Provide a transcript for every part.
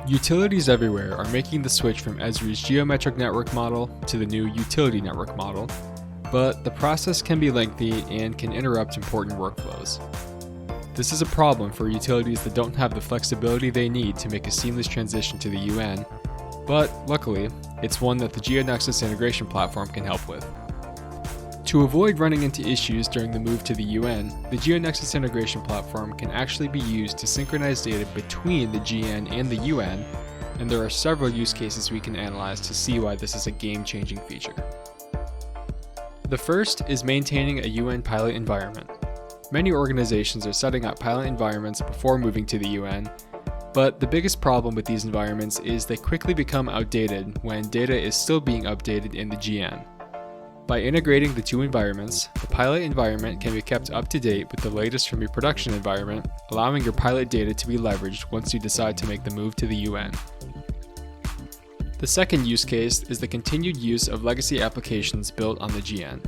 Utilities everywhere are making the switch from Esri's geometric network model to the new utility network model, but the process can be lengthy and can interrupt important workflows. This is a problem for utilities that don't have the flexibility they need to make a seamless transition to the UN, but luckily, it's one that the GeoNexus integration platform can help with. To avoid running into issues during the move to the UN, the GeoNexus integration platform can actually be used to synchronize data between the GN and the UN, and there are several use cases we can analyze to see why this is a game-changing feature. The first is maintaining a UN pilot environment. Many organizations are setting up pilot environments before moving to the UN, but the biggest problem with these environments is they quickly become outdated when data is still being updated in the GN. By integrating the two environments, the pilot environment can be kept up to date with the latest from your production environment, allowing your pilot data to be leveraged once you decide to make the move to the UN. The second use case is the continued use of legacy applications built on the GN.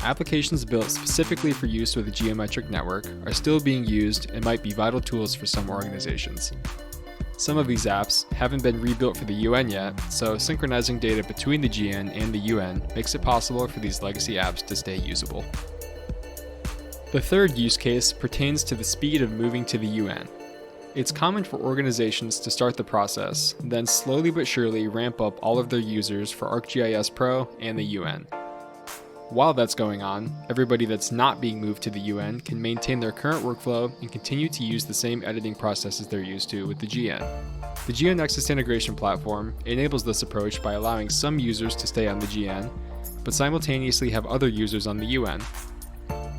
Applications built specifically for use with a geometric network are still being used and might be vital tools for some organizations. Some of these apps haven't been rebuilt for the UN yet, so synchronizing data between the GN and the UN makes it possible for these legacy apps to stay usable. The third use case pertains to the speed of moving to the UN. It's common for organizations to start the process, then slowly but surely ramp up all of their users for ArcGIS Pro and the UN. While that's going on, everybody that's not being moved to the UN can maintain their current workflow and continue to use the same editing processes they're used to with the GN. The GeoNexus integration platform enables this approach by allowing some users to stay on the GN, but simultaneously have other users on the UN.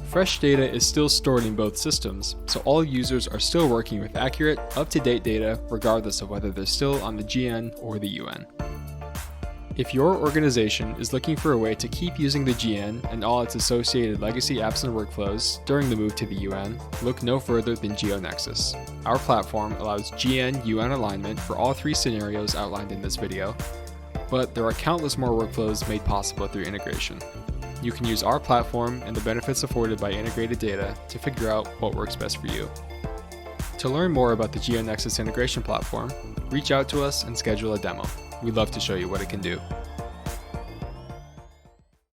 Fresh data is still stored in both systems, so all users are still working with accurate, up-to-date data regardless of whether they're still on the GN or the UN. If your organization is looking for a way to keep using the GN and all its associated legacy apps and workflows during the move to the UN, look no further than GeoNexus. Our platform allows GN-UN alignment for all three scenarios outlined in this video, but there are countless more workflows made possible through integration. You can use our platform and the benefits afforded by integrated data to figure out what works best for you. To learn more about the GeoNexus integration platform, reach out to us and schedule a demo. We'd love to show you what it can do.